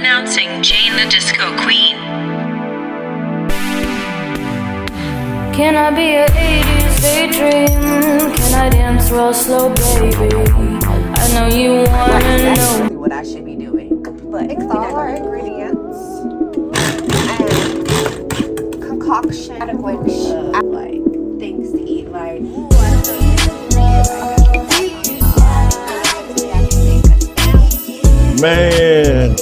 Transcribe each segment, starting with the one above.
Announcing Jane the Disco Queen. Can I be an 80s daydream? Can I dance real slow, baby? I know you wanna know. That's really what I should be doing. But mix all our ingredients and concoction, out of which I like things to eat. Like, ooh, I don't know. Man,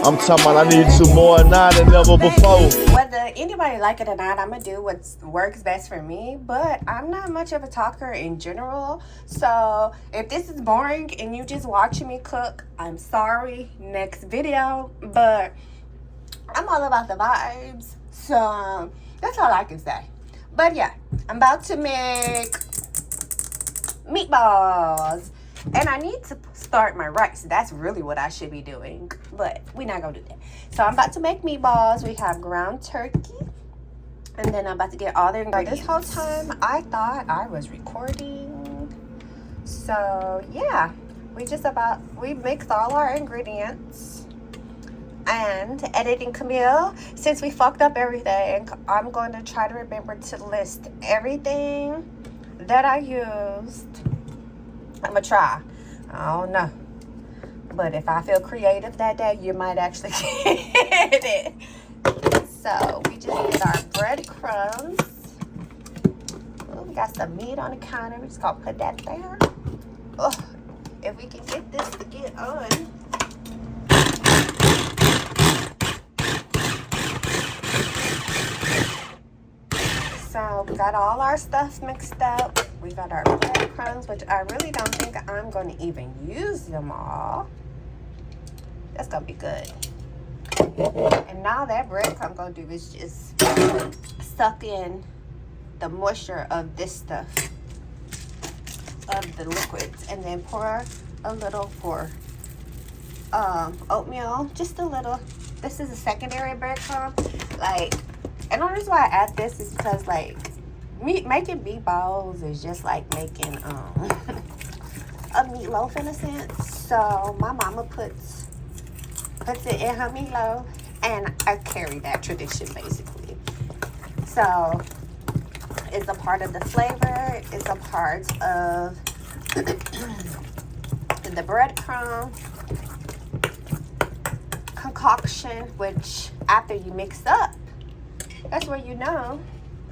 I'm talking about I need 2 more now than never before. Whether anybody like it or not, I'm gonna do what works best for me. But I'm not much of a talker in general, so if this is boring and you just watching me cook, I'm sorry. Next video. But I'm all about the vibes, so that's all I can say. But yeah, I'm about to make meatballs. And I need to start my rice. That's really what I should be doing. But we're not going to do that. So I'm about to make meatballs. We have ground turkey. And then I'm about to get all the ingredients. This whole time, I thought I was recording. So, yeah. We mixed all our ingredients. And editing Kamil. Since we fucked up everything, I'm going to try to remember to list everything that I used. I'm gonna try. I don't know, but if I feel creative that day, you might actually get it. So we just get our breadcrumbs. Oh, we got some meat on the counter. We just gonna put that there. Oh, if we can get this to get on. So we got all our stuff mixed up. We got our breadcrumbs, which I really don't think I'm going to even use them all. That's going to be good. And now that breadcrumb I'm going to do is just suck in the moisture of this stuff, of the liquids, and then pour a little for oatmeal, just a little. This is a secondary breadcrumb. And the reason why I add this is because, making meatballs is just like making a meatloaf in a sense. So my mama puts it in her meatloaf, and I carry that tradition basically. So it's a part of the flavor. It's a part of the breadcrumb concoction, which after you mix up, that's where you know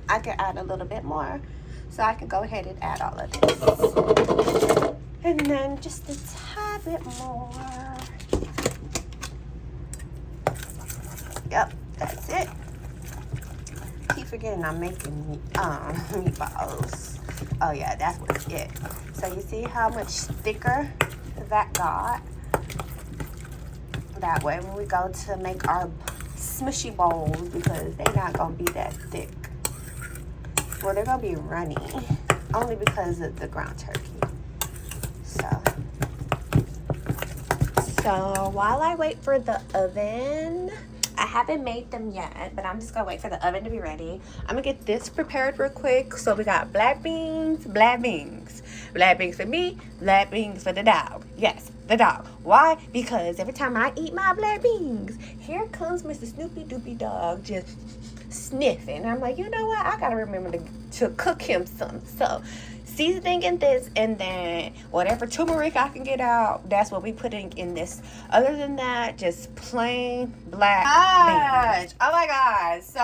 I can add a little bit more. So I can go ahead and add all of this. And then just a tad bit more. Yep, that's it. Keep forgetting I'm making meatballs. Oh yeah, that's what's it. So you see how much thicker that got? That way when we go to make our smushy bowls, because they're not gonna be that thick. Well, they're gonna be runny, only because of the ground turkey. So while I wait for the oven, I haven't made them yet, but I'm just gonna wait for the oven to be ready. I'm gonna get this prepared real quick. So we got black beans. Black beans for me, black beans for the dog. Yes, the dog. Why? Because every time I eat my black beans, here comes Mr. Snoopy Doopy Dog just sniffing. I'm like, you know what? I gotta remember to cook him some. So seasoning in this, and then whatever turmeric I can get out, that's what we putting in this. Other than that, just plain black beans. Oh my god. So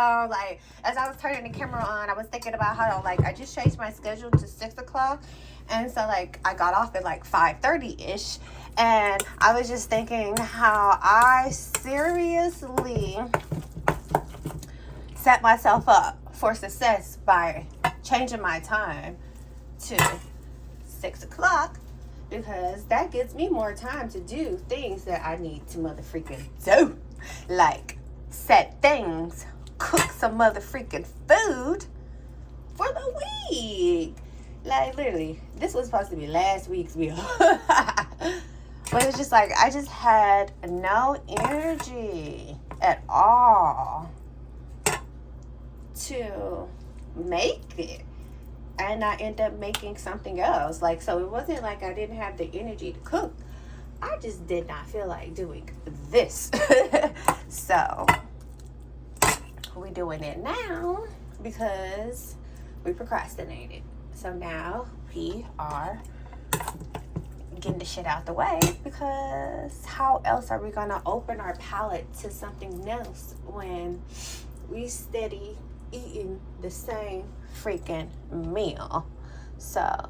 as I was turning the camera on, I was thinking about how I just changed my schedule to 6 o'clock, and so I got off at 5:30ish, and I was just thinking how I seriously set myself up for success by changing my time to 6 o'clock, because that gives me more time to do things that I need to motherfreaking do, like set things, cook some motherfreaking food for the week. Literally, this was supposed to be last week's meal. But it's just I just had no energy at all to make it. And I ended up making something else. So it wasn't like I didn't have the energy to cook. I just did not feel like doing this. So we're doing it now because we procrastinated. So now we are getting the shit out the way, because how else are we gonna open our palate to something else when we steady eating the same freaking meal? So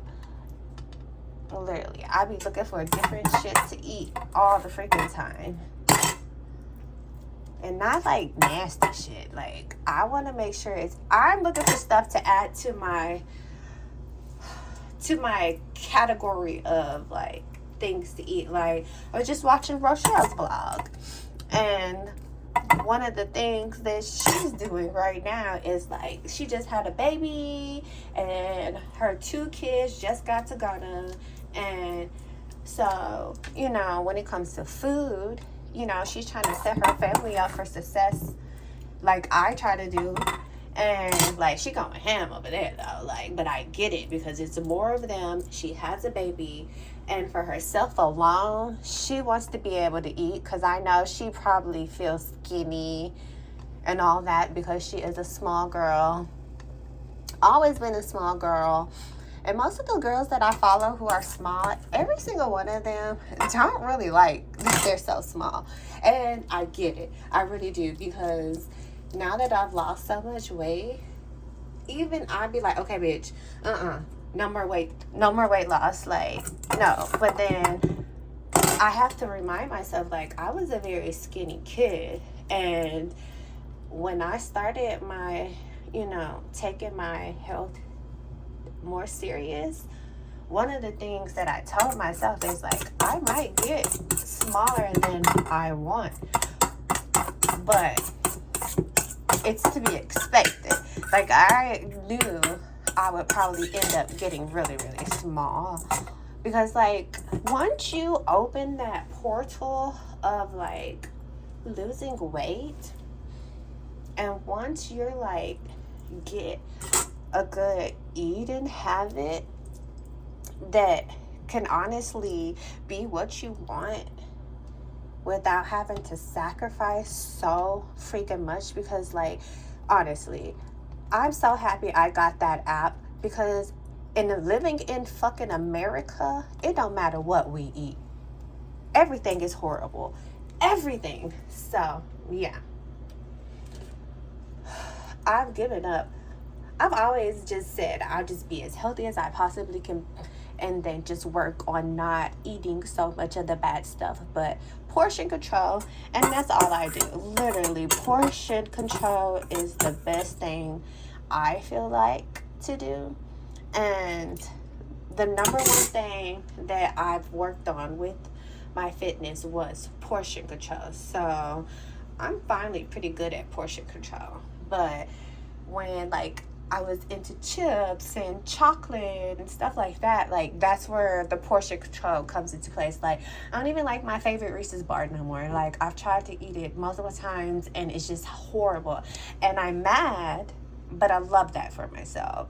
literally, I be looking for different shit to eat all the freaking time. And not like nasty shit. Like, I want to make sure I'm looking for stuff to add to my category of like things to eat. Like, I was just watching Rochelle's vlog, and one of the things that she's doing right now is like, she just had a baby and her 2 kids just got to Ghana. And so, you know, when it comes to food, you know, she's trying to set her family up for success like I try to do. And like, she going ham over there though, like, but I get it because it's more of them. She has a baby, and for herself alone, she wants to be able to eat, because I know she probably feels skinny and all that because she is a small girl, always been a small girl. And most of the girls that I follow who are small, every single one of them don't really like that they're so small. And I get it. I really do, because now that I've lost so much weight, even I'd be like, okay, bitch, no more weight loss. Like, no. But then I have to remind myself, like, I was a very skinny kid. And when I started my, you know, taking my health more serious, one of the things that I told myself is like, I might get smaller than I want, but it's to be expected. Like, I knew I would probably end up getting really, really small, because like, once you open that portal of like losing weight, and once you're like get a good eating habit that can honestly be what you want without having to sacrifice so freaking much. Because like, honestly, I'm so happy I got that app, because living in fucking America, it don't matter what we eat, everything is horrible, everything. So yeah, I've given up. I've always just said I'll just be as healthy as I possibly can, and then just work on not eating so much of the bad stuff. But portion control, and that's all I do. Literally, portion control is the best thing I feel like to do. And the number one thing that I've worked on with my fitness was portion control. So I'm finally pretty good at portion control. But when like I was into chips and chocolate and stuff like that, like, that's where the portion control comes into place. Like, I don't even like my favorite Reese's bar no more. Like, I've tried to eat it multiple times and it's just horrible, and I'm mad, but I love that for myself.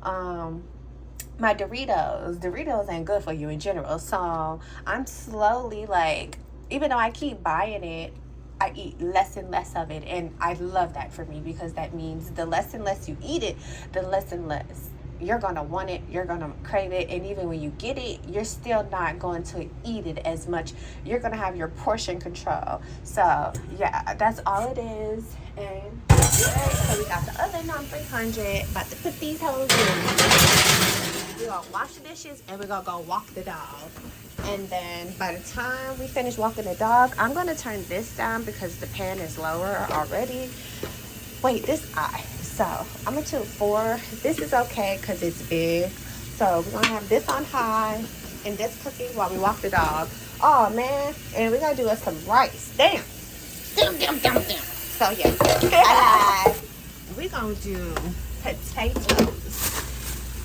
My Doritos ain't good for you in general, so I'm slowly, like, even though I keep buying it, I eat less and less of it, and I love that for me, because that means the less and less you eat it, the less and less you're gonna want it, you're gonna crave it, and even when you get it, you're still not going to eat it as much. You're gonna have your portion control. So yeah, that's all it is. And yeah, so we got the other non-300, about to put these hoes in. We're gonna wash the dishes and we're gonna go walk the dog. And then by the time we finish walking the dog, I'm going to turn this down because the pan is lower already. Wait, this eye. So I'm going to do 4. This is okay because it's big. So we're going to have this on high and this cooking while we walk the dog. Oh, man. And we're going to do us some rice. Damn. So, yeah. We're going to do potatoes,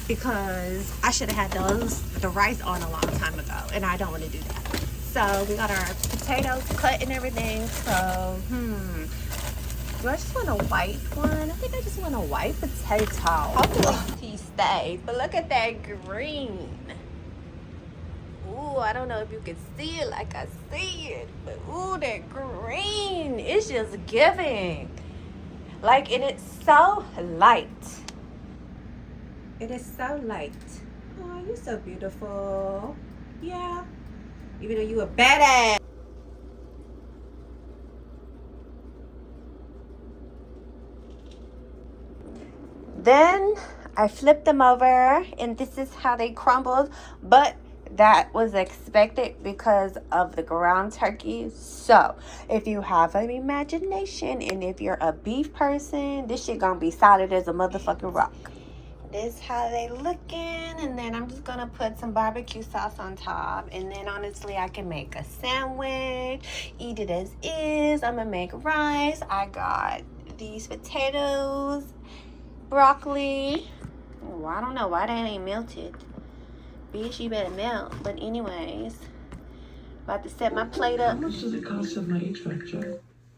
because I should have had the rice on a long time ago, and I don't want to do that. So we got our potatoes cut and everything. So do I just want a white one? I think I just want a white potato. Hopefully he stays. But look at that green. Ooh, I don't know if you can see it like I see it, but ooh, that green, it's just giving. Like, and it's so light. It is so light. Oh, you're so beautiful. Yeah. Even though you a badass. Then I flipped them over, and this is how they crumbled. But that was expected because of the ground turkey. So if you have an imagination and if you're a beef person, this shit gonna be solid as a motherfucking rock. This how they looking, and then I'm just gonna put some barbecue sauce on top, and then honestly I can make a sandwich, eat it as is. I'm gonna make rice. I got these potatoes, broccoli. Oh, I don't know why they ain't melted. Bitch, you better melt. But anyways, about to set my plate up. How much does it cost of my HVAC check?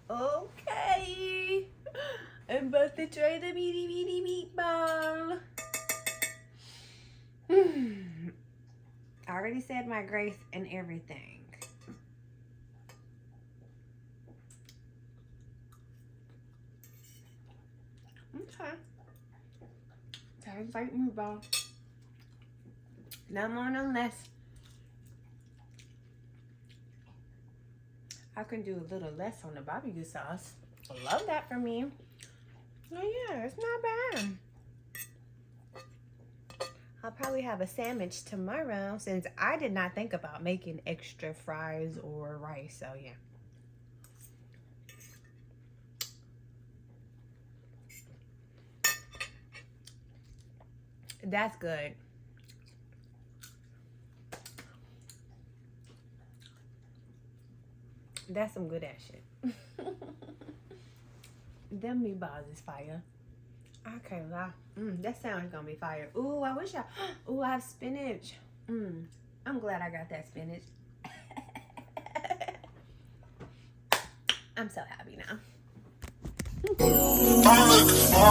Okay, I'm about to try the meaty meatball. I already said my grace and everything. Okay. Tastes like meatball. No more, no less. I can do a little less on the barbecue sauce. I love that for me. Oh yeah, it's not bad. I'll probably have a sandwich tomorrow since I did not think about making extra fries or rice. So yeah. That's good. That's some good ass shit. Them meatballs is fire. I can't lie. That sounds gonna be fire. Ooh, I wish I. Ooh, I have spinach. I'm glad I got that spinach. I'm so happy now. I'm looking for,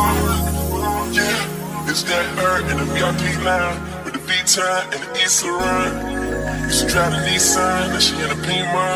yeah, it's that bird in the VIP line with the V-time and the East Laurent. Used to drive the Nissan, now she in a Beamer.